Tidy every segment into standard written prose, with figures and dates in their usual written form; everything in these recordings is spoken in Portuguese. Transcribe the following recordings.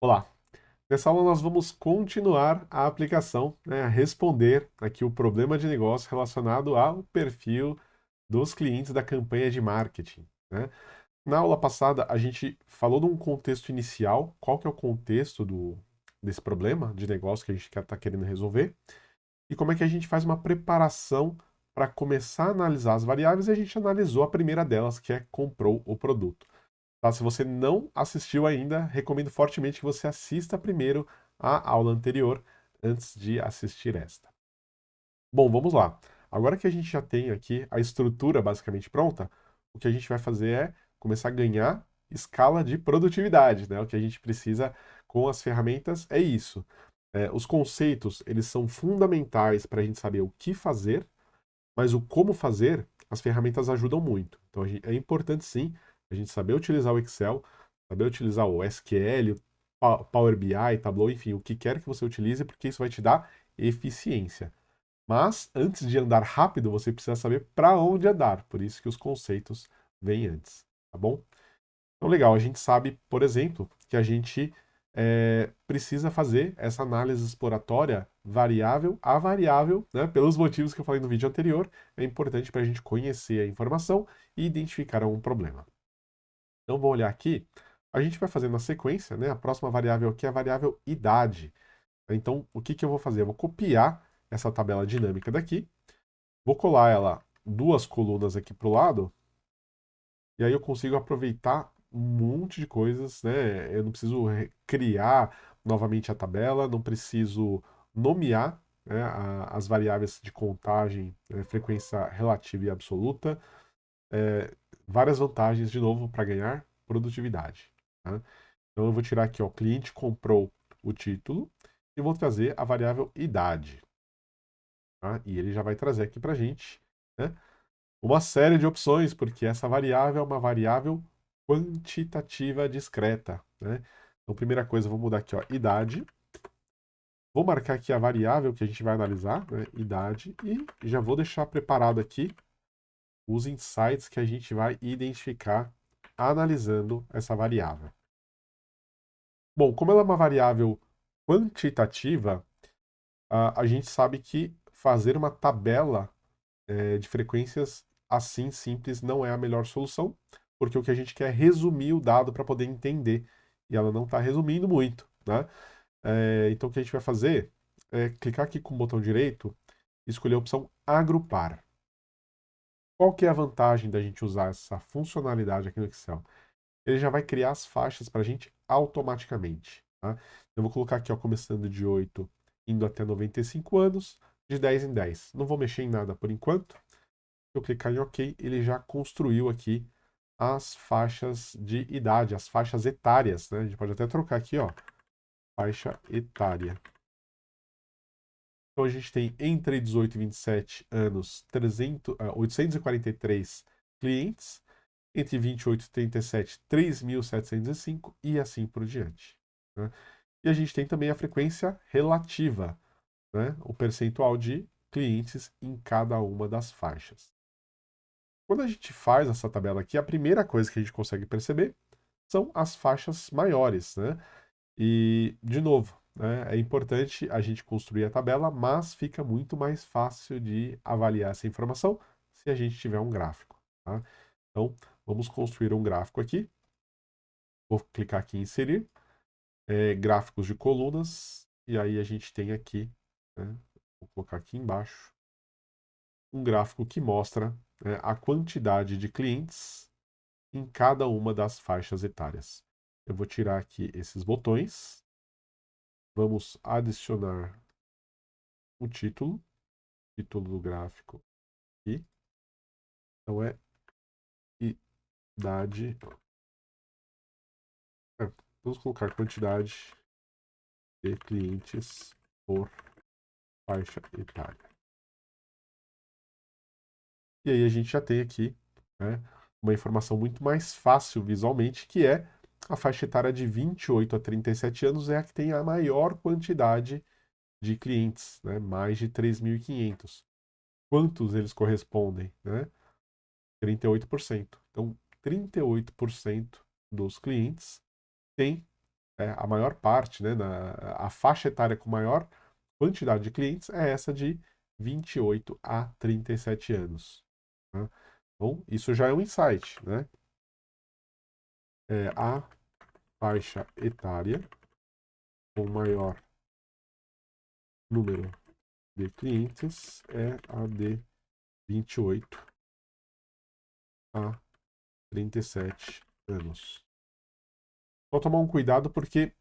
Olá, nessa aula nós vamos continuar a aplicação, a responder aqui o problema de negócio relacionado ao perfil dos clientes da campanha de marketing, né? Na aula passada a gente falou de um contexto inicial, qual que é o contexto desse problema de negócio que a gente está querendo resolver, e como é que a gente faz uma preparação para começar a analisar as variáveis, e a gente analisou a primeira delas, que é comprou o produto. Tá? Se você não assistiu ainda, recomendo fortemente que você assista primeiro a aula anterior antes de assistir esta. Bom, vamos lá. Agora que a gente já tem aqui a estrutura basicamente pronta, o que a gente vai fazer é começar a ganhar escala de produtividade, né? O que a gente precisa com as ferramentas é isso. Os conceitos, eles são fundamentais para a gente saber o que fazer, mas o como fazer, as ferramentas ajudam muito. Então é importante sim a gente saber utilizar o Excel, saber utilizar o SQL, o Power BI, Tableau, enfim, o que quer que você utilize, porque isso vai te dar eficiência. Mas antes de andar rápido, você precisa saber para onde andar. Por isso que os conceitos vêm antes, tá bom? Então, legal, a gente sabe, por exemplo, que a gente precisa fazer essa análise exploratória variável a variável, né? Pelos motivos que eu falei no vídeo anterior, é importante para a gente conhecer a informação e identificar algum problema. Então, vou olhar aqui, a gente vai fazer na sequência, né? A próxima variável aqui é a variável idade. Então, o que que eu vou fazer? Eu vou copiar essa tabela dinâmica daqui, vou colar ela duas colunas aqui para o lado, e aí eu consigo aproveitar um monte de coisas, né? Eu não preciso criar novamente a tabela, não preciso nomear, né, as variáveis de contagem, frequência relativa e absoluta. É, várias vantagens, de novo, para ganhar produtividade. Tá? Então eu vou tirar aqui, ó, o cliente comprou o título e vou trazer a variável idade. Tá? E ele já vai trazer aqui para a gente, né, uma série de opções, porque essa variável é uma variável quantitativa discreta, né? Então, primeira coisa, eu vou mudar aqui, ó, idade. Vou marcar aqui a variável que a gente vai analisar, né, idade, e já vou deixar preparado aqui os insights que a gente vai identificar analisando essa variável. Bom, como ela é uma variável quantitativa, a gente sabe que fazer uma tabela de frequências assim simples não é a melhor solução, porque o que a gente quer é resumir o dado para poder entender, e ela não está resumindo muito, né? Então o que a gente vai fazer é clicar aqui com o botão direito e escolher a opção agrupar. Qual que é a vantagem da gente usar essa funcionalidade aqui no Excel? Ele já vai criar as faixas para a gente automaticamente. Tá? Eu vou colocar aqui, ó, começando de 8, indo até 95 anos, de 10 em 10. Não vou mexer em nada por enquanto. Se eu clicar em OK, ele já construiu aqui as faixas de idade, as faixas etárias, né? A gente pode até trocar aqui, ó, faixa etária. Então a gente tem entre 18 e 27 anos 843 clientes, entre 28 e 37, 3.705 e assim por diante. Né? E a gente tem também a frequência relativa, né? O percentual de clientes em cada uma das faixas. Quando a gente faz essa tabela aqui, a primeira coisa que a gente consegue perceber são as faixas maiores, né? E, de novo, né, é importante a gente construir a tabela, mas fica muito mais fácil de avaliar essa informação se a gente tiver um gráfico. Tá? Então, vamos construir um gráfico aqui. Vou clicar aqui em inserir, gráficos de colunas, e aí a gente tem aqui, né, vou colocar aqui embaixo, um gráfico que mostra, né, a quantidade de clientes em cada uma das faixas etárias. Eu vou tirar aqui esses botões, vamos adicionar o título do gráfico aqui. Então é idade. Vamos colocar quantidade de clientes por faixa etária. E aí a gente já tem aqui, né, uma informação muito mais fácil visualmente, que é a faixa etária de 28 a 37 anos é a que tem a maior quantidade de clientes, né, mais de 3.500. Quantos eles correspondem? Né? 38%. Então, 38% dos clientes têm a maior parte, né, a faixa etária com maior quantidade de clientes é essa de 28 a 37 anos. Tá? Então, isso já é um insight, né? A faixa etária com maior número de clientes é a de 28 a 37 anos. Só tomar um cuidado porque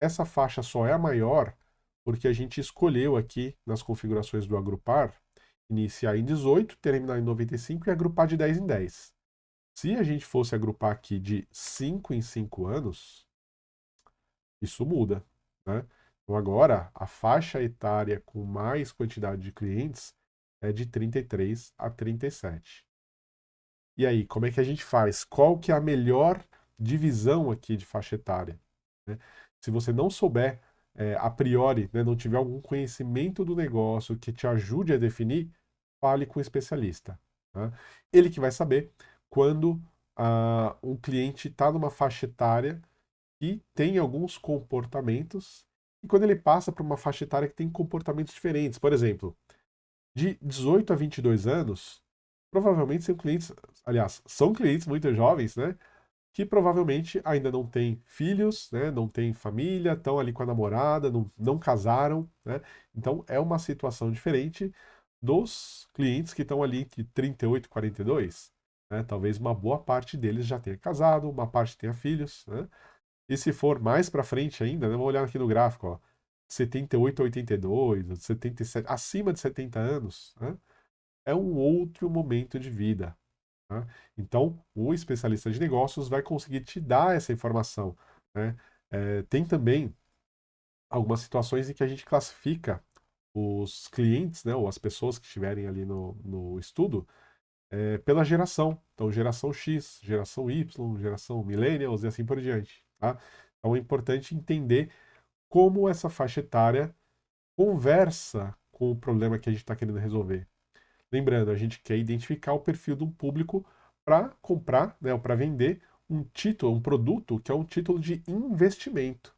essa faixa só é a maior porque a gente escolheu aqui nas configurações do agrupar iniciar em 18, terminar em 95 e agrupar de 10 em 10. Se a gente fosse agrupar aqui de 5 em 5 anos, isso muda, né? Então agora a faixa etária com mais quantidade de clientes é de 33 a 37. E aí, como é que a gente faz? Qual que é a melhor divisão aqui de faixa etária? Né? Se você não souber, a priori, né, não tiver algum conhecimento do negócio que te ajude a definir, fale com o especialista. Tá? Ele que vai saber quando um cliente está numa faixa etária que tem alguns comportamentos e quando ele passa para uma faixa etária que tem comportamentos diferentes. Por exemplo, de 18 a 22 anos, provavelmente são clientes, aliás, são clientes muito jovens, né? Que provavelmente ainda não têm filhos, né? Não têm família, estão ali com a namorada, não casaram, né? Então é uma situação diferente dos clientes que estão ali entre 38 e 42, né? Talvez uma boa parte deles já tenha casado, uma parte tenha filhos, né? E se for mais para frente ainda, né? Vamos olhar aqui no gráfico, ó, 78 a 82, 77, acima de 70 anos, né? É um outro momento de vida. Tá? Então, o especialista de negócios vai conseguir te dar essa informação. Né? Tem também algumas situações em que a gente classifica os clientes, né, ou as pessoas que estiverem ali no estudo, pela geração. Então, geração X, geração Y, geração Millennials e assim por diante. Tá? Então, é importante entender como essa faixa etária conversa com o problema que a gente está querendo resolver. Lembrando, a gente quer identificar o perfil de um público para comprar, né, ou para vender um título, um produto que é um título de investimento.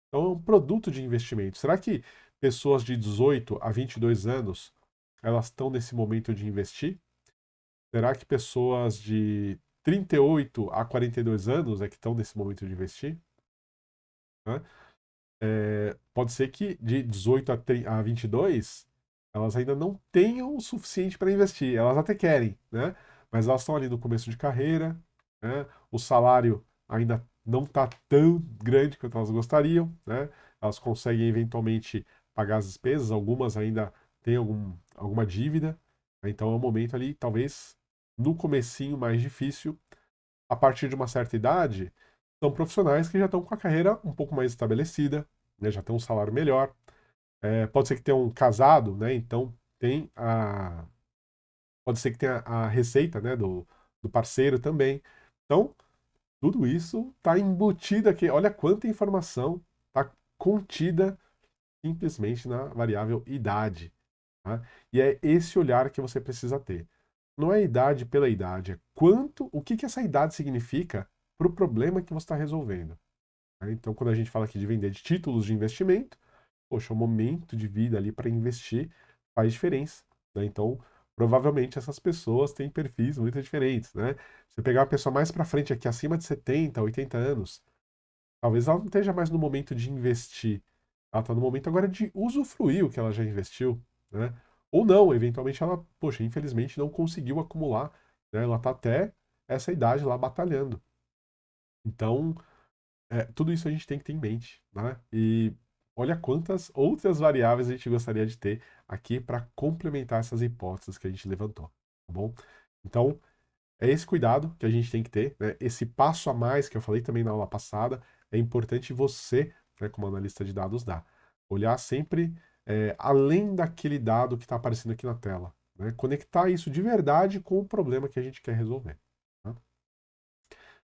Então, é um produto de investimento. Será que pessoas de 18 a 22 anos elas estão nesse momento de investir? Será que pessoas de 38 a 42 anos é que estão nesse momento de investir? Né? Pode ser que de 18 a 22 elas ainda não tenham o suficiente para investir. Elas até querem, né? Mas elas estão ali no começo de carreira, né? O salário ainda não está tão grande quanto elas gostariam, né? Elas conseguem eventualmente pagar as despesas, algumas ainda têm alguma dívida, né? Então é um momento ali, talvez, no comecinho mais difícil. A partir de uma certa idade, são profissionais que já estão com a carreira um pouco mais estabelecida, né? Já tem um salário melhor. Pode ser que tenha um casado, né? Então tem pode ser que tenha a receita, né? Do parceiro também. Então, tudo isso está embutido aqui. Olha quanta informação está contida simplesmente na variável idade. Tá? E é esse olhar que você precisa ter. Não é idade pela idade, é o que que essa idade significa para o problema que você está resolvendo. Tá? Então, quando a gente fala aqui de vender de títulos de investimento, poxa, o momento de vida ali para investir faz diferença. Né? Então, provavelmente essas pessoas têm perfis muito diferentes. Né? Se você pegar uma pessoa mais para frente aqui, acima de 70, 80 anos, talvez ela não esteja mais no momento de investir. Ela está no momento agora de usufruir o que ela já investiu. Né? Ou não, eventualmente ela, poxa, infelizmente não conseguiu acumular. Né? Ela está até essa idade lá batalhando. Então, tudo isso a gente tem que ter em mente, né? E olha quantas outras variáveis a gente gostaria de ter aqui para complementar essas hipóteses que a gente levantou, tá bom? Então, é esse cuidado que a gente tem que ter, né? Esse passo a mais que eu falei também na aula passada, é importante você, né, como analista de dados, dar. Olhar sempre além daquele dado que está aparecendo aqui na tela, né? Conectar isso de verdade com o problema que a gente quer resolver. Tá?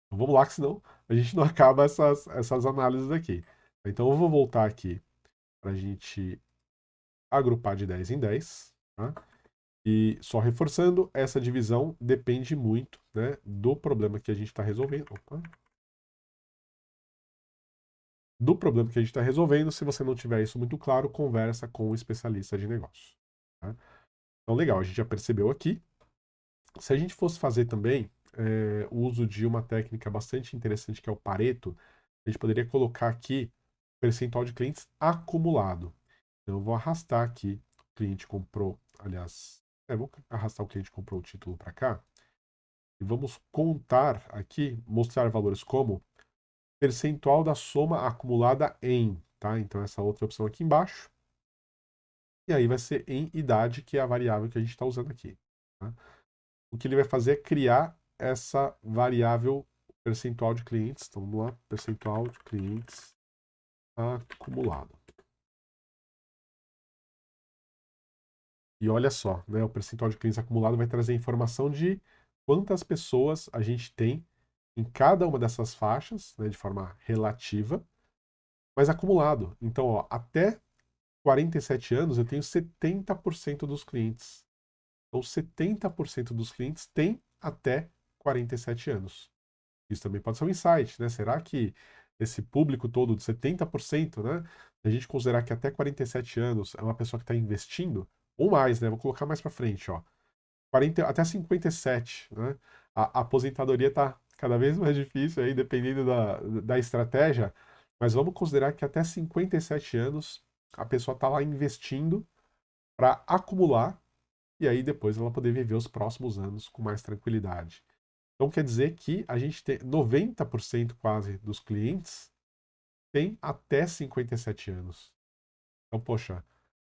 Então vamos lá, que senão a gente não acaba essas análises aqui. Então eu vou voltar aqui para a gente agrupar de 10 em 10. Tá? E só reforçando, essa divisão depende muito, né, do problema que a gente está resolvendo. Opa. do problema que a gente está resolvendo. Se você não tiver isso muito claro, conversa com o especialista de negócio. Tá? Então, legal, a gente já percebeu aqui. Se a gente fosse fazer também o uso de uma técnica bastante interessante, que é o Pareto, a gente poderia colocar aqui o percentual de clientes acumulado. Então, eu vou arrastar aqui, o cliente comprou, aliás, vou arrastar o cliente comprou o título para cá, e vamos contar aqui, mostrar valores como percentual da soma acumulada em, tá? Então, essa outra opção aqui embaixo. E aí vai ser em idade, que é a variável que a gente está usando aqui. Tá? O que ele vai fazer é criar essa variável percentual de clientes. Então, vamos lá, percentual de clientes acumulado. E olha só, né, o percentual de clientes acumulado vai trazer a informação de quantas pessoas a gente tem em cada uma dessas faixas, né, de forma relativa, mas acumulado. Então, ó, até 47 anos eu tenho 70% dos clientes. Então, 70% dos clientes têm até 47 anos. Isso também pode ser um insight, né? Será que esse público todo de 70%, né? A gente considerar que até 47 anos é uma pessoa que está investindo, ou mais, né? Vou colocar mais para frente, ó. 40, até 57, né? A aposentadoria está cada vez mais difícil aí, dependendo da estratégia, mas vamos considerar que até 57 anos a pessoa está lá investindo para acumular e aí depois ela poder viver os próximos anos com mais tranquilidade. Então quer dizer que a gente tem 90% quase dos clientes tem até 57 anos. Então, poxa,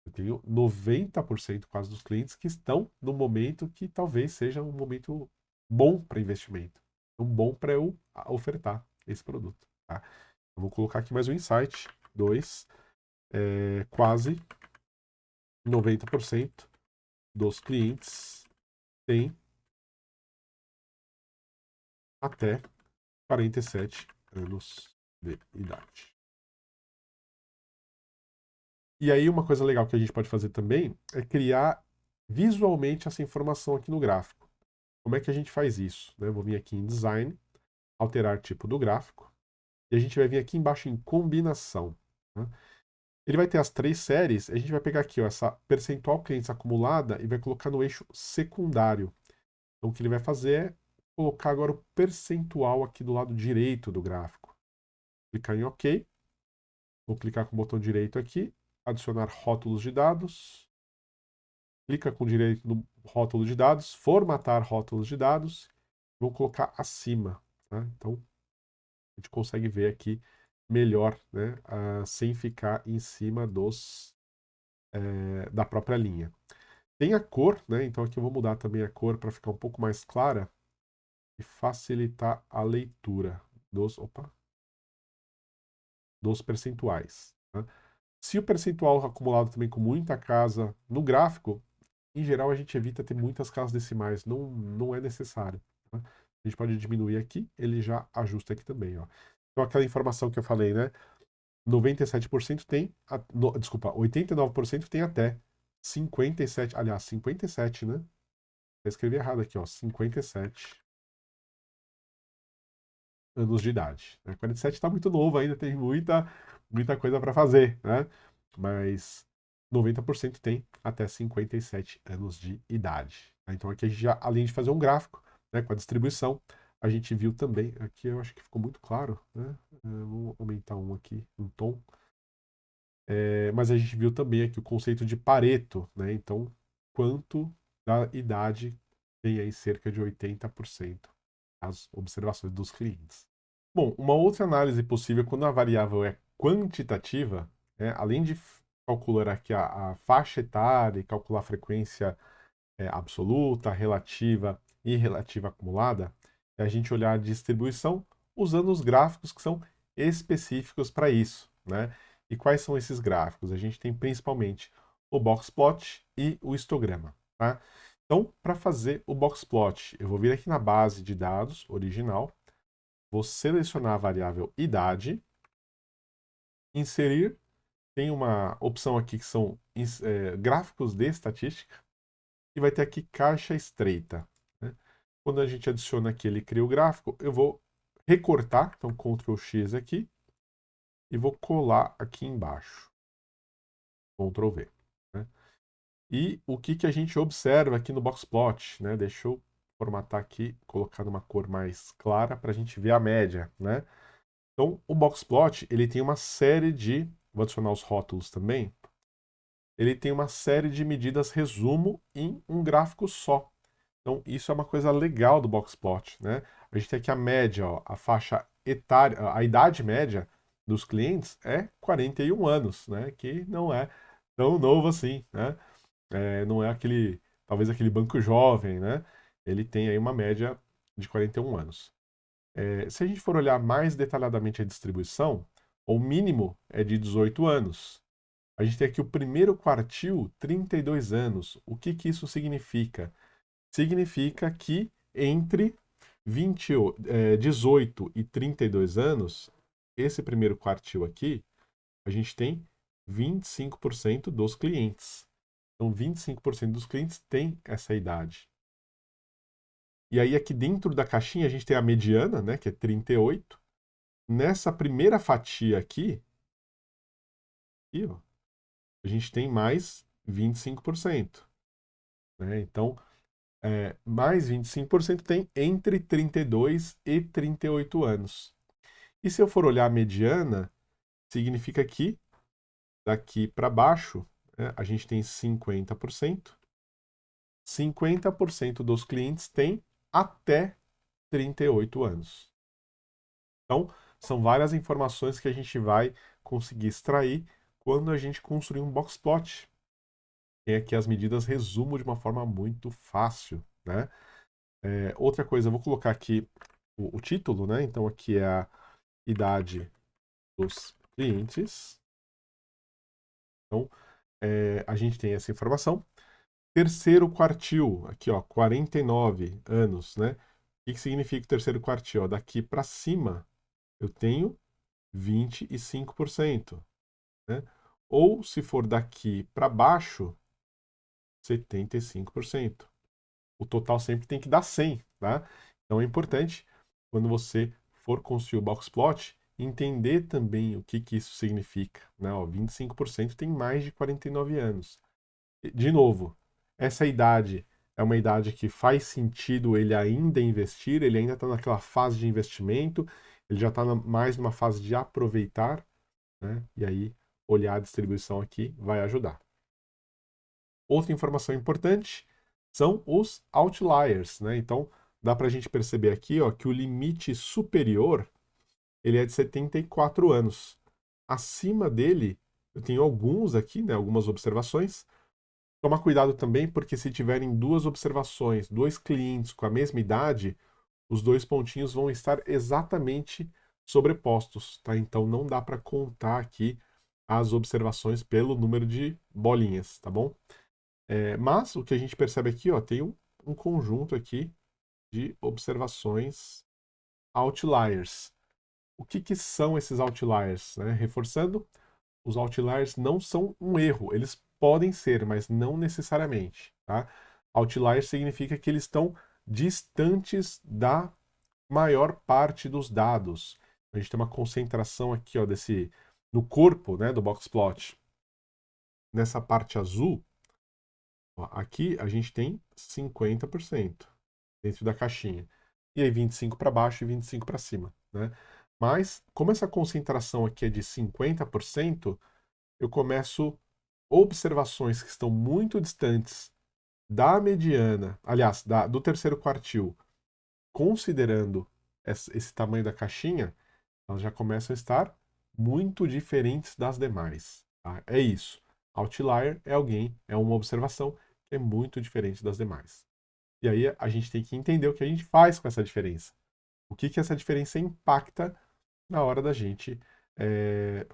eu tenho 90% quase dos clientes que estão no momento que talvez seja um momento bom para investimento. Um bom para eu ofertar esse produto. Tá? Eu vou colocar aqui mais um insight. 2, quase 90% dos clientes têm até 47 anos de idade. E aí, uma coisa legal que a gente pode fazer também é criar visualmente essa informação aqui no gráfico. Como é que a gente faz isso? Né? Eu vou vir aqui em Design, alterar tipo do gráfico, e a gente vai vir aqui embaixo em Combinação. Né? Ele vai ter as 3 séries, a gente vai pegar aqui ó, essa percentual clientes acumulada e vai colocar no eixo secundário. Então, o que ele vai fazer é colocar agora o percentual aqui do lado direito do gráfico. Clicar em OK. Vou clicar com o botão direito aqui, adicionar rótulos de dados. Clica com direito no rótulo de dados, formatar rótulos de dados. Vou colocar acima. Tá? Então, a gente consegue ver aqui melhor, né, sem ficar em cima da própria linha. Tem a cor, né? Então aqui eu vou mudar também a cor para ficar um pouco mais clara e facilitar a leitura dos percentuais. Tá? Se o percentual acumulado também com muita casa no gráfico, em geral a gente evita ter muitas casas decimais, não é necessário. Tá? A gente pode diminuir aqui, ele já ajusta aqui também. Ó. Então aquela informação que eu falei, né? 97% tem, desculpa, 89% tem até 57, aliás, 57, né? Eu escrevi errado aqui, ó, 57 anos de idade. Né? 47 está muito novo ainda, tem muita coisa para fazer, né? Mas 90% tem até 57 anos de idade. Tá? Então aqui a gente já, além de fazer um gráfico, né, com a distribuição, a gente viu também, aqui eu acho que ficou muito claro, né? Vou aumentar um aqui, um tom. Mas a gente viu também aqui o conceito de Pareto, né? Então, quanto da idade tem aí cerca de 80% as observações dos clientes. Bom, uma outra análise possível quando a variável é quantitativa, né? Além de calcular aqui a faixa etária e calcular a frequência absoluta, relativa e relativa acumulada, é a gente olhar a distribuição usando os gráficos que são específicos para isso, né? E quais são esses gráficos? A gente tem principalmente o boxplot e o histograma, tá? Então, para fazer o boxplot, eu vou vir aqui na base de dados original, vou selecionar a variável idade, inserir, tem uma opção aqui que são gráficos de estatística, e vai ter aqui caixa estreita. Né? Quando a gente adiciona aqui, ele cria o gráfico, eu vou recortar, então Ctrl X aqui, e vou colar aqui embaixo. Ctrl V. Né? E o que a gente observa aqui no Boxplot, né? Deixa eu formatar aqui, colocar numa cor mais clara para a gente ver a média, né? Então, o Boxplot, ele tem uma série de... Vou adicionar os rótulos também. Ele tem uma série de medidas resumo em um gráfico só. Então, isso é uma coisa legal do Boxplot, né? A gente tem aqui a média, ó, a faixa etária, a idade média dos clientes é 41 anos, né? Que não é tão novo assim, né? Não é aquele, talvez aquele banco jovem, né? Ele tem aí uma média de 41 anos. Se a gente for olhar mais detalhadamente a distribuição, o mínimo é de 18 anos. A gente tem aqui o primeiro quartil, 32 anos. O que isso significa? Significa que entre 18 e 32 anos, esse primeiro quartil aqui, a gente tem 25% dos clientes. Então, 25% dos clientes têm essa idade. E aí, aqui dentro da caixinha, a gente tem a mediana, né, que é 38. Nessa primeira fatia aqui ó, a gente tem mais 25%. Né? Então, mais 25% tem entre 32 e 38 anos. E se eu for olhar a mediana, significa que daqui para baixo, né, a gente tem 50%. 50% dos clientes têm até 38 anos. Então, são várias informações que a gente vai conseguir extrair quando a gente construir um boxplot. Tem aqui as medidas resumo de uma forma muito fácil, né? Outra coisa, eu vou colocar aqui o título, né? Então, aqui é a idade dos clientes. Então, a gente tem essa informação. Terceiro quartil, aqui, ó, 49 anos, né? O que significa o terceiro quartil? Ó, daqui para cima, eu tenho 25%. Né? Ou, se for daqui para baixo, 75%. O total sempre tem que dar 100, tá? Então é importante, quando você for construir o boxplot, entender também o que isso significa. Né? Ó, 25% tem mais de 49 anos. De novo, essa idade é uma idade que faz sentido ele ainda investir, ele ainda está naquela fase de investimento, ele já está mais numa fase de aproveitar, né? E aí olhar a distribuição aqui vai ajudar. Outra informação importante são os outliers, né? Então, dá para a gente perceber aqui, ó, que o limite superior ele é de 74 anos. Acima dele, eu tenho alguns aqui, né, algumas observações. Tomar cuidado também, porque se tiverem duas observações, dois clientes com a mesma idade, os dois pontinhos vão estar exatamente sobrepostos, tá? Então não dá para contar aqui as observações pelo número de bolinhas, tá bom? Mas o que a gente percebe aqui, ó, tem um conjunto aqui de observações outliers. O que são esses outliers? Né? Reforçando, os outliers não são um erro, eles podem ser, mas não necessariamente. Tá? Outlier significa que eles estão distantes da maior parte dos dados. A gente tem uma concentração aqui, ó, no corpo, né, do boxplot. Nessa parte azul, ó, aqui a gente tem 50% dentro da caixinha. E aí 25 para baixo e 25 para cima, né? Mas, como essa concentração aqui é de 50%, eu começo observações que estão muito distantes da mediana, aliás, do terceiro quartil, considerando esse tamanho da caixinha, elas já começam a estar muito diferentes das demais. Tá? É isso. Outlier é uma observação que é muito diferente das demais. E aí a gente tem que entender o que a gente faz com essa diferença. O que essa diferença impacta na hora da gente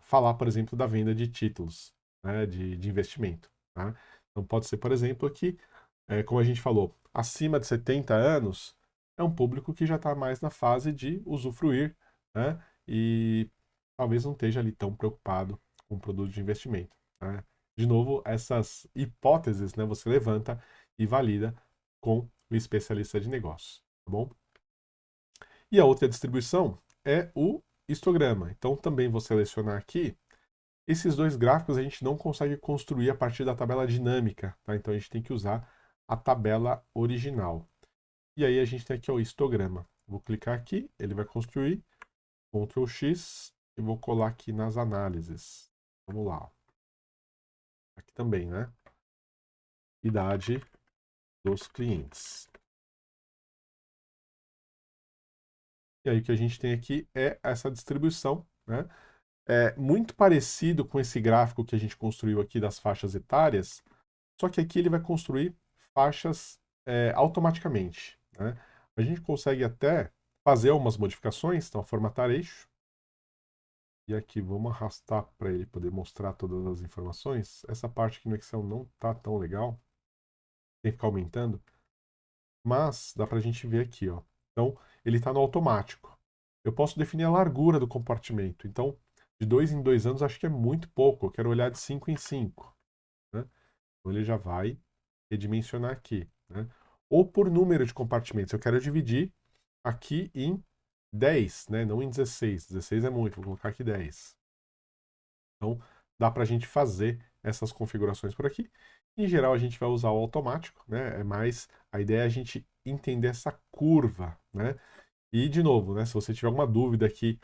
falar, por exemplo, da venda de títulos, né, de investimento. Tá? Então pode ser, por exemplo, que, como a gente falou, acima de 70 anos é um público que já está mais na fase de usufruir, né, e talvez não esteja ali tão preocupado com o produto de investimento. Né? De novo, essas hipóteses, né, você levanta e valida com o especialista de negócios, tá bom? E a outra distribuição é o histograma. Então também vou selecionar aqui. Esses dois gráficos a gente não consegue construir a partir da tabela dinâmica, tá? Então a gente tem que usar a tabela original. E aí a gente tem aqui o histograma. Vou clicar aqui, ele vai construir, Ctrl X, e vou colar aqui nas análises. Vamos lá. Aqui também, né? Idade dos clientes. E aí o que a gente tem aqui é essa distribuição, né? É muito parecido com esse gráfico que a gente construiu aqui das faixas etárias, só que aqui ele vai construir faixas automaticamente, né? A gente consegue até fazer algumas modificações, então formatar eixo, e aqui vamos arrastar para ele poder mostrar todas as informações. Essa parte aqui no Excel não está tão legal, tem que ficar aumentando, mas dá para a gente ver aqui, ó. Então ele está no automático. Eu posso definir a largura do compartimento, então de 2 em 2 anos acho que é muito pouco, eu quero olhar de 5 em 5, né? Então ele já vai redimensionar aqui, né? Ou por número de compartimentos. Eu quero dividir aqui em 10, né? Não em 16. 16 é muito, vou colocar aqui 10. Então, dá para a gente fazer essas configurações por aqui. Em geral, a gente vai usar o automático, né? É mais a ideia é a gente entender essa curva, né? E, de novo, né? Se você tiver alguma dúvida aqui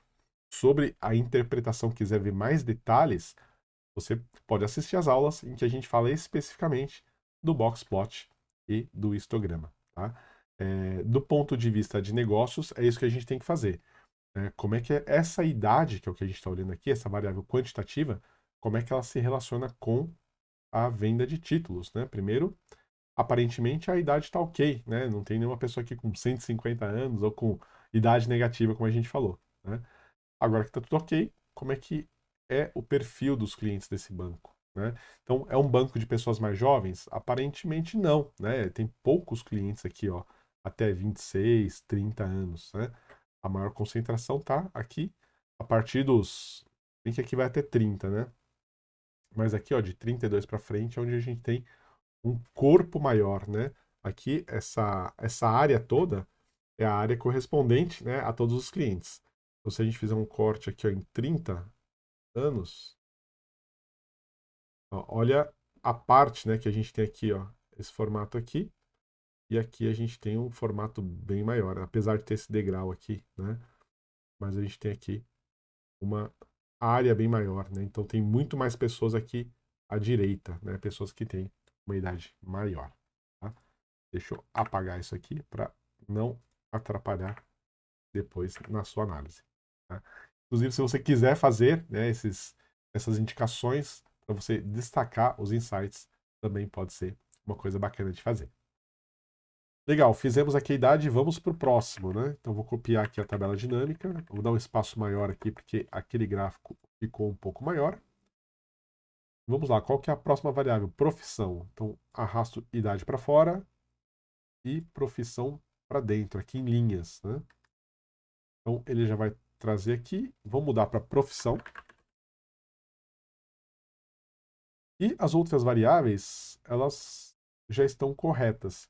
sobre a interpretação, quiser ver mais detalhes, você pode assistir às aulas em que a gente fala especificamente do boxplot e do histograma. Tá? Do ponto de vista de negócios, é isso que a gente tem que fazer. Como é que essa idade, que é o que a gente está olhando aqui, essa variável quantitativa, como é que ela se relaciona com a venda de títulos? Né? Primeiro, aparentemente a idade está ok, né? Não tem nenhuma pessoa aqui com 150 anos ou com idade negativa, como a gente falou. Né? Agora que está tudo ok, como é que é o perfil dos clientes desse banco? Né? Então, é um banco de pessoas mais jovens? Aparentemente não, né? Tem poucos clientes aqui, ó, até 26, 30 anos, né? A maior concentração tá aqui a partir dos... Bem que aqui vai até 30, né? Mas aqui, ó, de 32 para frente é onde a gente tem um corpo maior, né? Aqui, essa área toda é a área correspondente, né, a todos os clientes. Então, se a gente fizer um corte aqui ó, em 30 anos, ó, olha a parte, né, que a gente tem aqui, ó, esse formato aqui, e aqui a gente tem um formato bem maior, apesar de ter esse degrau aqui, né, mas a gente tem aqui uma área bem maior, né, então tem muito mais pessoas aqui à direita, né, pessoas que têm uma idade maior, tá? Deixa eu apagar isso aqui para não atrapalhar depois na sua análise. Tá? Inclusive, se você quiser fazer né, essas indicações para você destacar os insights, também pode ser uma coisa bacana de fazer. Legal, fizemos aqui a idade, vamos para o próximo, né? Então, vou copiar aqui a tabela dinâmica, vou dar um espaço maior aqui, porque aquele gráfico ficou um pouco maior. Vamos lá, qual que é a próxima variável? Profissão. Então, arrasto idade para fora e profissão para dentro, aqui em linhas, né? Então, ele já vai trazer aqui, vou mudar para profissão. E as outras variáveis, elas já estão corretas.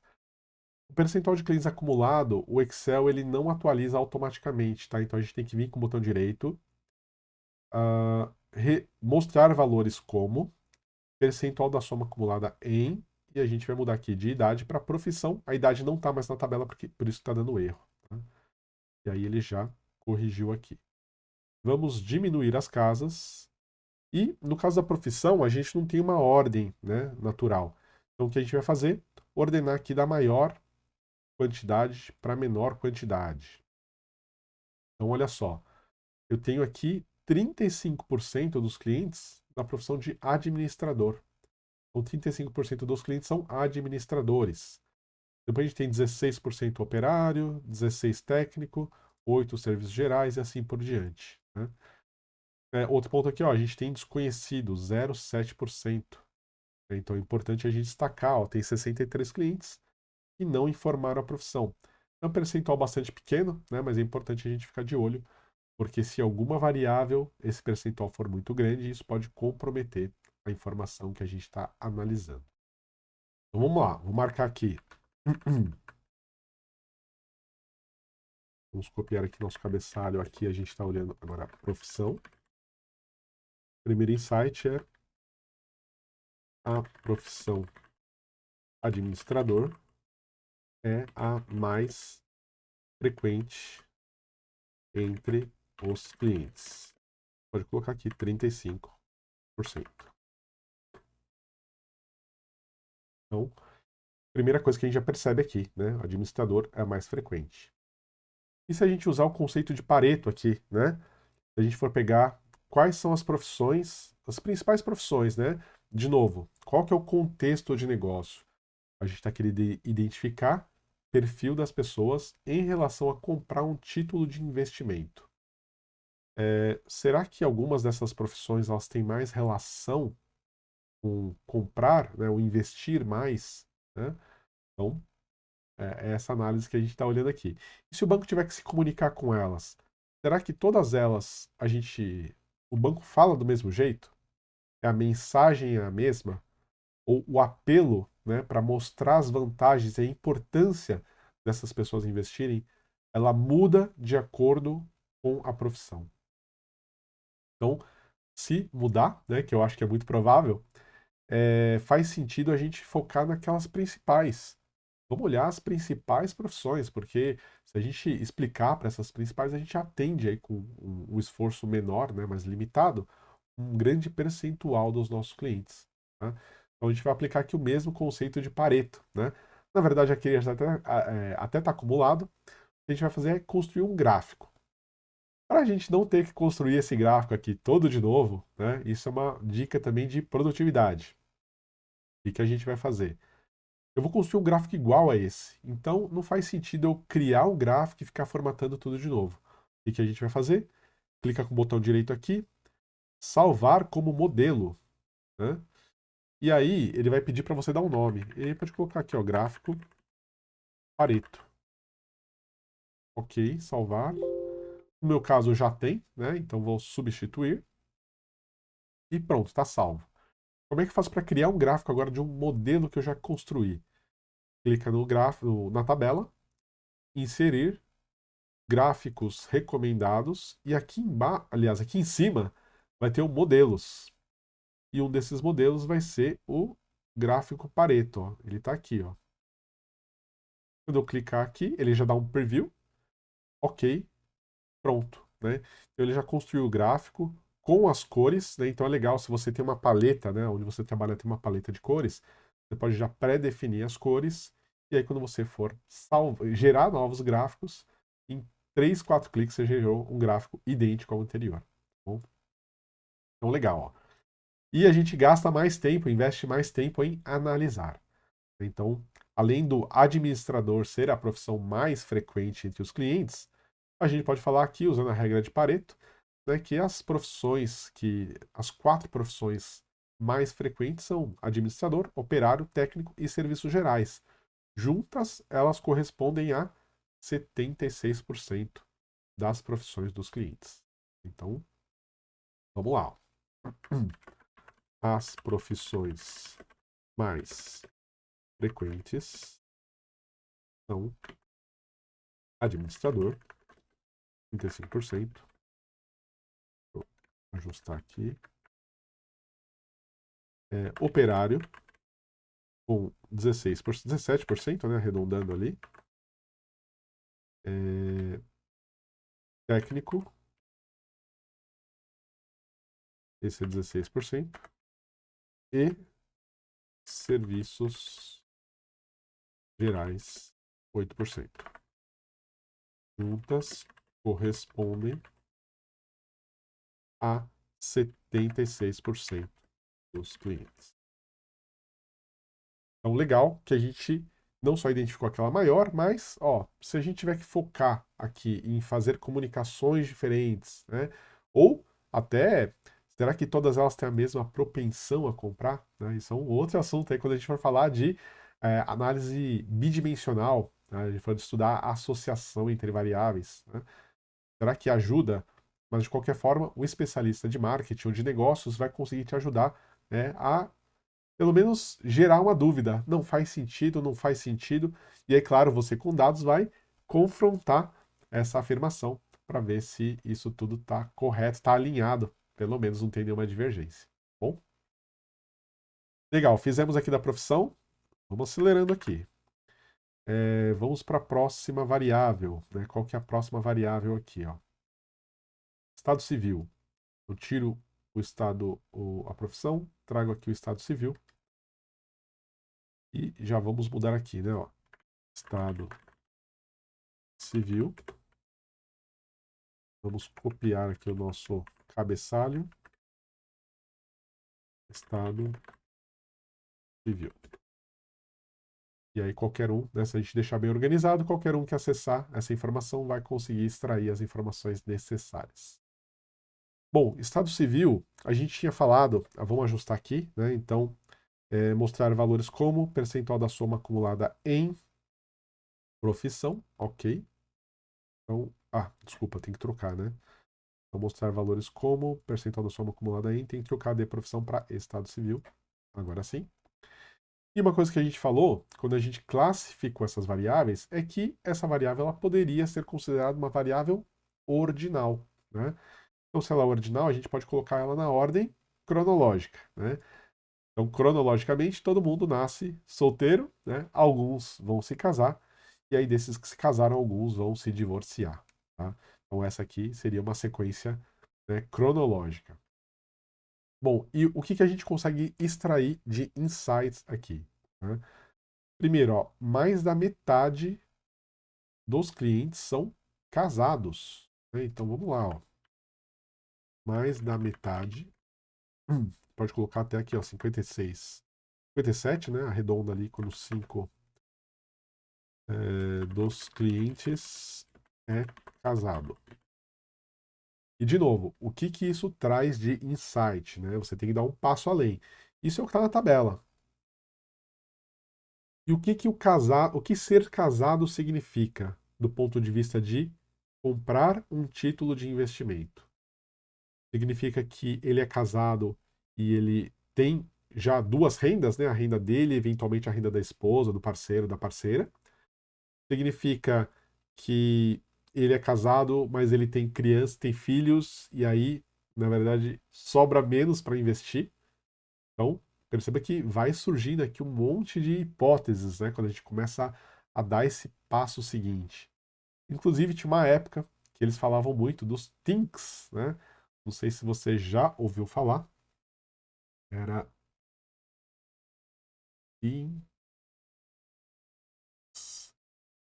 O percentual de clientes acumulado, o Excel ele não atualiza automaticamente, tá? Então a gente tem que vir com o botão direito, mostrar valores como percentual da soma acumulada em, e a gente vai mudar aqui de idade para profissão. A idade não está mais na tabela, porque, por isso está dando erro. Tá? E aí ele já corrigiu aqui. Vamos diminuir as casas. E no caso da profissão, a gente não tem uma ordem né, natural. Então o que a gente vai fazer? Ordenar aqui da maior quantidade para a menor quantidade. Então olha só, eu tenho aqui 35% dos clientes na profissão de administrador. Então 35% dos clientes são administradores. Depois a gente tem 16% operário, 16% técnico, 8% serviços gerais e assim por diante. Né? Outro ponto aqui, ó, a gente tem desconhecido, 0,7%. Então é importante a gente destacar, ó, tem 63 clientes que não informaram a profissão. É um percentual bastante pequeno, né, mas é importante a gente ficar de olho, porque se alguma variável, esse percentual for muito grande, isso pode comprometer a informação que a gente está analisando. Então vamos lá, vou marcar aqui Vamos copiar aqui nosso cabeçalho. Aqui a gente está olhando agora a profissão. Primeiro insight é a profissão administrador é a mais frequente entre os clientes. Pode colocar aqui 35%. Então, primeira coisa que a gente já percebe aqui, né? O administrador é a mais frequente. E se a gente usar o conceito de Pareto aqui, né? Se a gente for pegar quais são as profissões, as principais profissões, né? De novo, qual que é o contexto de negócio? A gente está querendo identificar perfil das pessoas em relação a comprar um título de investimento. Será que algumas dessas profissões elas têm mais relação com comprar, né, ou investir mais? Né? Então, é essa análise que a gente está olhando aqui. E se o banco tiver que se comunicar com elas, será que todas elas o banco fala do mesmo jeito? A mensagem é a mesma? Ou o apelo, né, para mostrar as vantagens e a importância dessas pessoas investirem, ela muda de acordo com a profissão. Então, se mudar, né, que eu acho que é muito provável, faz sentido a gente focar naquelas principais. Vamos olhar as principais profissões, porque se a gente explicar para essas principais, a gente atende aí com um esforço menor, né, mais limitado, um grande percentual dos nossos clientes. Tá? Então a gente vai aplicar aqui o mesmo conceito de Pareto. Né? Na verdade, aqui já até está acumulado. O que a gente vai fazer é construir um gráfico. Para a gente não ter que construir esse gráfico aqui todo de novo, né, isso é uma dica também de produtividade. O que a gente vai fazer? Eu vou construir um gráfico igual a esse. Então, não faz sentido eu criar um gráfico e ficar formatando tudo de novo. O que a gente vai fazer? Clica com o botão direito aqui, salvar como modelo. Né? E aí, ele vai pedir para você dar um nome. Ele pode colocar aqui, ó, gráfico Pareto. Ok, salvar. No meu caso, já tem, né? Então, vou substituir. E pronto, está salvo. Como é que eu faço para criar um gráfico agora de um modelo que eu já construí? Clica no gráfico, na tabela, inserir gráficos recomendados e aqui embaixo, aliás, aqui em cima vai ter o modelos. E um desses modelos vai ser o gráfico Pareto, ó. Ele está aqui, ó. Quando eu clicar aqui, ele já dá um preview. Ok, pronto, né? Então ele já construiu o gráfico com as cores, né? Então é legal se você tem uma paleta, né? Onde você trabalha tem uma paleta de cores, você pode já pré-definir as cores e aí quando você for gerar novos gráficos, em 3, 4 cliques você gerou um gráfico idêntico ao anterior. Tá bom? Então legal, ó. E a gente gasta mais tempo, investe mais tempo em analisar. Então, além do administrador ser a profissão mais frequente entre os clientes, a gente pode falar aqui, usando a regra de Pareto, né, que as 4 profissões mais frequentes são administrador, operário, técnico e serviços gerais. Juntas, elas correspondem a 76% das profissões dos clientes. Então, vamos lá. As profissões mais frequentes são administrador, 35%. Vou ajustar aqui. Operário, com 17%, né, arredondando ali. Técnico, esse é 16%. E serviços gerais, 8%. Juntas correspondem a 76% dos clientes. Então, legal que a gente não só identificou aquela maior, mas, ó, se a gente tiver que focar aqui em fazer comunicações diferentes, né? Ou até, será que todas elas têm a mesma propensão a comprar? Né? Isso é um outro assunto aí quando a gente for falar de análise bidimensional, né? A gente for estudar a associação entre variáveis, né? Será que ajuda? Mas, de qualquer forma, o especialista de marketing ou de negócios vai conseguir te ajudar, né, a pelo menos gerar uma dúvida. Não faz sentido, não faz sentido. E aí, claro, você com dados vai confrontar essa afirmação para ver se isso tudo está correto, está alinhado, pelo menos não tem nenhuma divergência. Bom? Legal, fizemos aqui da profissão, vamos acelerando aqui. Vamos para a próxima variável, né? Qual que é a próxima variável aqui, ó? Estado civil. Eu tiro o estado, a profissão, trago aqui o estado civil e já vamos mudar aqui, né? Ó. Estado civil. Vamos copiar aqui o nosso cabeçalho. Estado civil. E aí qualquer um, né, se a gente deixar bem organizado, qualquer um que acessar essa informação vai conseguir extrair as informações necessárias. Bom, estado civil, a gente tinha falado, vamos ajustar aqui, né? Então, mostrar valores como percentual da soma acumulada em profissão, ok. Então, desculpa, tem que trocar, né? Então, mostrar valores como percentual da soma acumulada em, tem que trocar de profissão para estado civil. Agora sim. E uma coisa que a gente falou, quando a gente classificou essas variáveis, é que essa variável ela poderia ser considerada uma variável ordinal, né? Então, se ela é ordinal, a gente pode colocar ela na ordem cronológica, né? Então, cronologicamente, todo mundo nasce solteiro, né? Alguns vão se casar, e aí desses que se casaram, alguns vão se divorciar, tá? Então, essa aqui seria uma sequência, né, cronológica. Bom, e o que a gente consegue extrair de insights aqui, né? Primeiro, ó, mais da metade dos clientes são casados, né? Então, vamos lá, ó. Mais da metade, pode colocar até aqui, ó, 56. 57, né? Arredonda ali quando 5 dos clientes é casado. E, de novo, o que isso traz de insight, né? Você tem que dar um passo além. Isso é o que está na tabela. E o que ser casado significa do ponto de vista de comprar um título de investimento? Significa que ele é casado e ele tem já duas rendas, né? A renda dele, eventualmente a renda da esposa, do parceiro, da parceira. Significa que ele é casado, mas ele tem criança, tem filhos, e aí, na verdade, sobra menos para investir. Então, perceba que vai surgindo aqui um monte de hipóteses, né? Quando a gente começa a dar esse passo seguinte. Inclusive, tinha uma época que eles falavam muito dos TINCs, né? Não sei se você já ouviu falar. Era TINCs,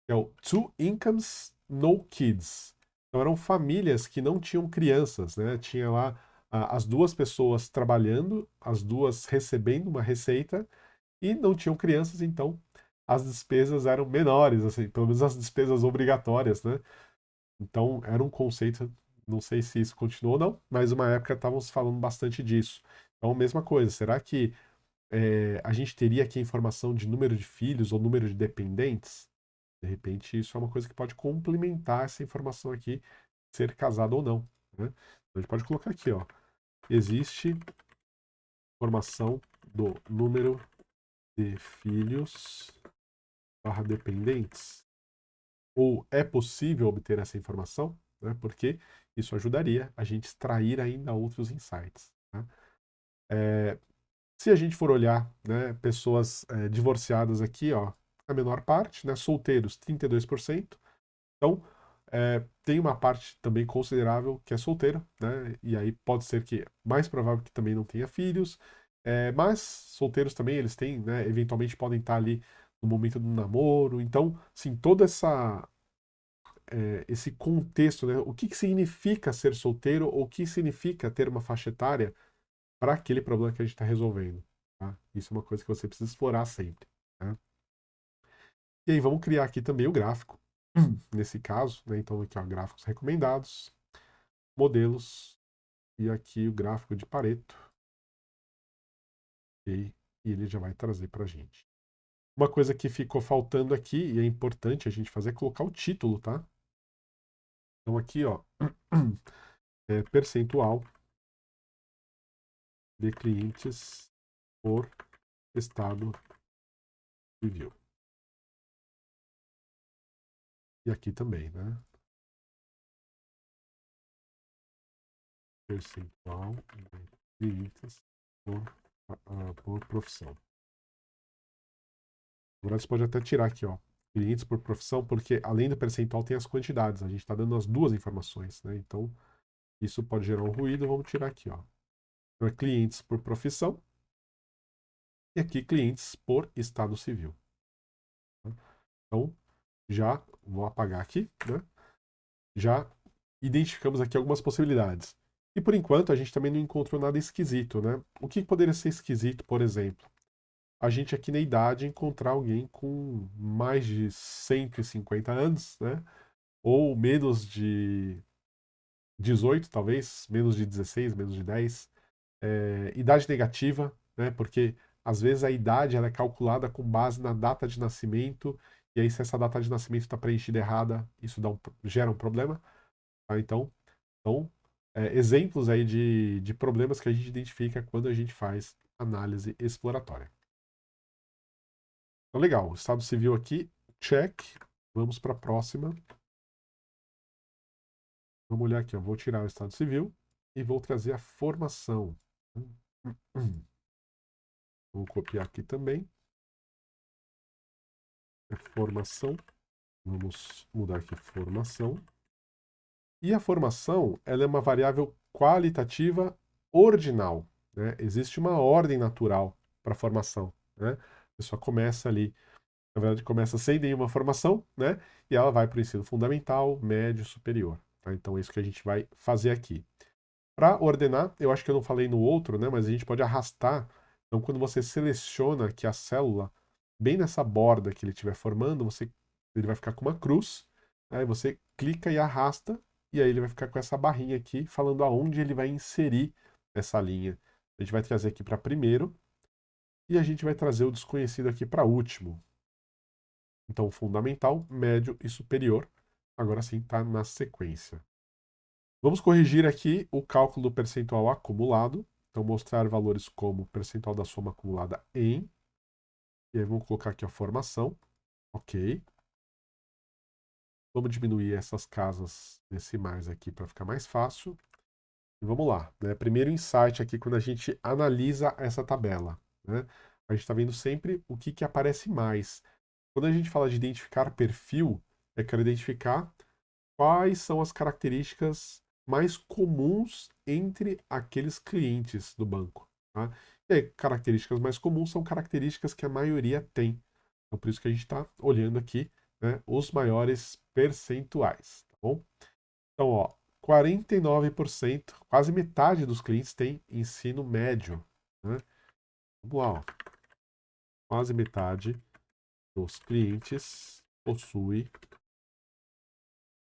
que é o Two Incomes, No Kids. Então eram famílias que não tinham crianças, né? Tinha lá as duas pessoas trabalhando, as duas recebendo uma receita e não tinham crianças, então as despesas eram menores, assim, pelo menos as despesas obrigatórias, né? Então era um conceito, não sei se isso continuou ou não, mas uma época estávamos falando bastante disso. Então, mesma coisa, será que a gente teria aqui a informação de número de filhos ou número de dependentes? De repente, isso é uma coisa que pode complementar essa informação aqui, ser casado ou não, né? Então, a gente pode colocar aqui, ó, existe informação do número de filhos barra dependentes? Ou é possível obter essa informação? Né? Porque isso ajudaria a gente extrair ainda outros insights. Né? Se a gente for olhar, né, pessoas divorciadas aqui, ó, a menor parte, né, solteiros, 32%. Então, tem uma parte também considerável que é solteira, né? E aí pode ser que mais provável que também não tenha filhos, mas solteiros também eles têm, né? Eventualmente podem estar ali no momento do namoro. Então, sim, todo esse contexto, né? O que significa ser solteiro ou o que significa ter uma faixa etária para aquele problema que a gente está resolvendo. Tá? Isso é uma coisa que você precisa explorar sempre. Né? E aí vamos criar aqui também o gráfico. Nesse caso, né? Então aqui ó, gráficos recomendados, modelos e aqui o gráfico de Pareto. E ele já vai trazer para a gente. Uma coisa que ficou faltando aqui, e é importante a gente fazer, é colocar o título, tá? Então aqui, ó, percentual de clientes por estado civil. E aqui também, né? percentual de clientes por profissão. Agora você pode até tirar aqui, ó, clientes por profissão, porque além do percentual tem as quantidades. A gente está dando as duas informações, né? Então, isso pode gerar um ruído. Vamos tirar aqui, ó. Então, é clientes por profissão e aqui clientes por estado civil. Então, já vou apagar aqui, né? Já identificamos aqui algumas possibilidades. E por enquanto a gente também não encontrou nada esquisito, né? O que poderia ser esquisito, por exemplo? A gente aqui na idade encontrar alguém com mais de 150 anos, né? Ou menos de 18, talvez, menos de 16, menos de 10. Idade negativa, né? Porque às vezes a idade ela é calculada com base na data de nascimento, e aí se essa data de nascimento está preenchida errada, isso gera um problema. Tá? Então exemplos aí de problemas que a gente identifica quando a gente faz análise exploratória. Então, legal. O Estado Civil aqui, check. Vamos para a próxima. Vamos olhar aqui. Eu vou tirar o Estado Civil e vou trazer a formação. Vou copiar aqui também. Formação. Vamos mudar aqui formação. E a formação, ela é uma variável qualitativa ordinal, né? Existe uma ordem natural para a formação, né? A pessoa começa ali, na verdade, começa sem nenhuma formação, né? E ela vai para o ensino fundamental, médio, superior. Tá? Então é isso que a gente vai fazer aqui. Para ordenar, eu acho que eu não falei no outro, né? Mas a gente pode arrastar. Então, quando você seleciona aqui a célula, bem nessa borda que ele estiver formando, ele vai ficar com uma cruz. Aí você clica e arrasta, e aí ele vai ficar com essa barrinha aqui, falando aonde ele vai inserir essa linha. A gente vai trazer aqui para primeiro, e a gente vai trazer o desconhecido aqui para último. Então, fundamental, médio e superior. Agora sim, está na sequência. Vamos corrigir aqui o cálculo do percentual acumulado. Então, mostrar valores como percentual da soma acumulada em. E aí, vamos colocar aqui a formação. Ok. Vamos diminuir essas casas decimais aqui para ficar mais fácil. E vamos lá. Né? Primeiro insight aqui quando a gente analisa essa tabela. Né? A gente está vendo sempre o que aparece mais. Quando a gente fala de identificar perfil, eu quero identificar quais são as características mais comuns entre aqueles clientes do banco. Tá? E aí, características mais comuns são características que a maioria tem. Então, por isso que a gente está olhando aqui, né, os maiores percentuais. Tá bom? Então, ó, 49%, quase metade dos clientes tem ensino médio. Né? Vamos lá, ó. Quase metade dos clientes possui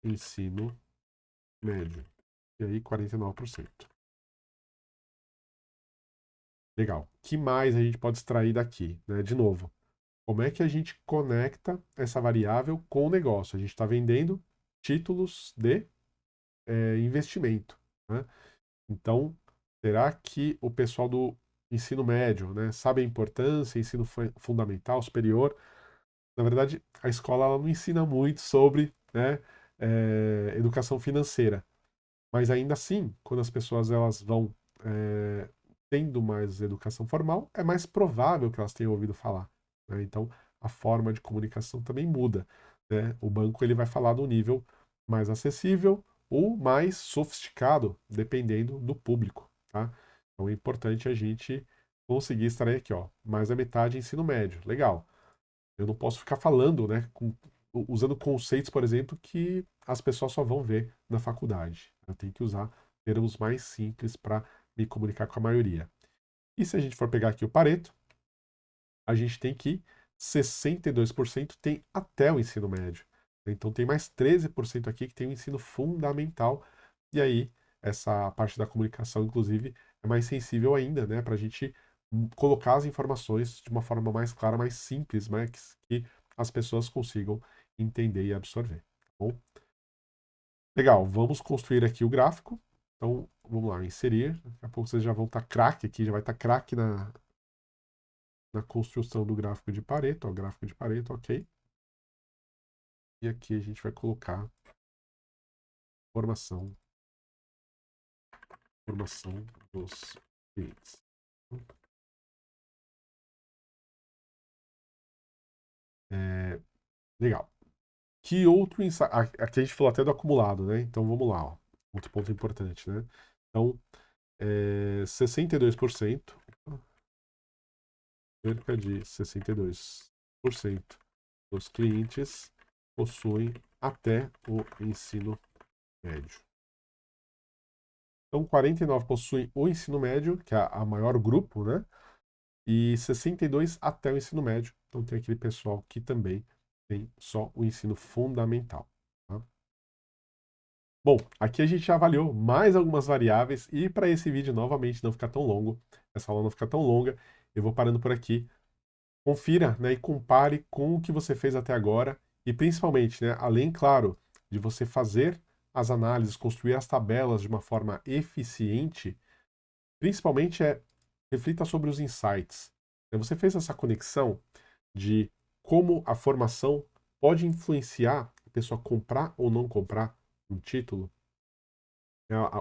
ensino médio. E aí, 49%. Legal. O que mais a gente pode extrair daqui? Né? De novo, como é que a gente conecta essa variável com o negócio? A gente está vendendo títulos de investimento. Né? Então, será que o pessoal do ensino médio, né, sabe a importância, ensino fundamental, superior? Na verdade, a escola ela não ensina muito sobre, né, educação financeira. Mas ainda assim, quando as pessoas elas vão tendo mais educação formal, é mais provável que elas tenham ouvido falar. Né? Então, a forma de comunicação também muda. Né? O banco ele vai falar no nível mais acessível ou mais sofisticado, dependendo do público. Tá? Então, é importante a gente conseguir extrair aqui, ó, mais da metade ensino médio. Legal. Eu não posso ficar falando, né, usando conceitos, por exemplo, que as pessoas só vão ver na faculdade. Eu tenho que usar termos mais simples para me comunicar com a maioria. E se a gente for pegar aqui o Pareto, a gente tem que 62% tem até o ensino médio. Então tem mais 13% aqui que tem o ensino fundamental. E aí, essa parte da comunicação, inclusive, é mais sensível ainda, né? Para a gente colocar as informações de uma forma mais clara, mais simples, mas que as pessoas consigam entender e absorver. Tá bom? Legal, vamos construir aqui o gráfico. Então, vamos lá, inserir. Daqui a pouco vocês já vão estar craque aqui, já vai estar craque na construção do gráfico de Pareto. Ó, gráfico de Pareto, ok. E aqui a gente vai colocar formação. formação dos clientes. Legal. Que outro insight? Aqui a gente falou até do acumulado, né? Então vamos lá, ó. Outro ponto importante, né? Então, 62%, cerca de 62% dos clientes possuem até o ensino médio. Então, 49 possuem o ensino médio, que é a maior grupo, né? E 62 até o ensino médio. Então, tem aquele pessoal que também tem só o ensino fundamental. Tá? Bom, aqui a gente já avaliou mais algumas variáveis e para esse vídeo novamente não ficar tão longo, essa aula não ficar tão longa, eu vou parando por aqui. Confira, né, e compare com o que você fez até agora e principalmente, né, além, claro, de você fazer as análises, construir as tabelas de uma forma eficiente, principalmente reflita sobre os insights. Você fez essa conexão de como a formação pode influenciar a pessoa comprar ou não comprar um título?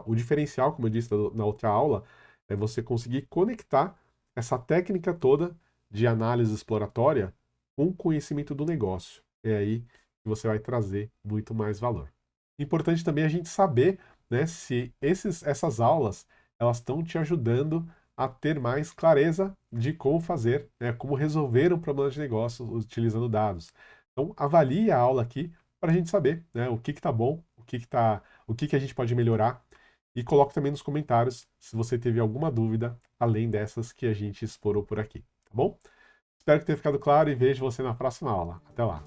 O diferencial, como eu disse na outra aula, é você conseguir conectar essa técnica toda de análise exploratória com o conhecimento do negócio. É aí que você vai trazer muito mais valor. Importante também a gente saber, né, se essas aulas elas estão te ajudando a ter mais clareza de como fazer, né, como resolver um problema de negócio utilizando dados. Então, avalie a aula aqui para a gente saber, né, o que está bom, o que a gente pode melhorar. E coloque também nos comentários se você teve alguma dúvida além dessas que a gente explorou por aqui, tá bom? Espero que tenha ficado claro e vejo você na próxima aula. Até lá!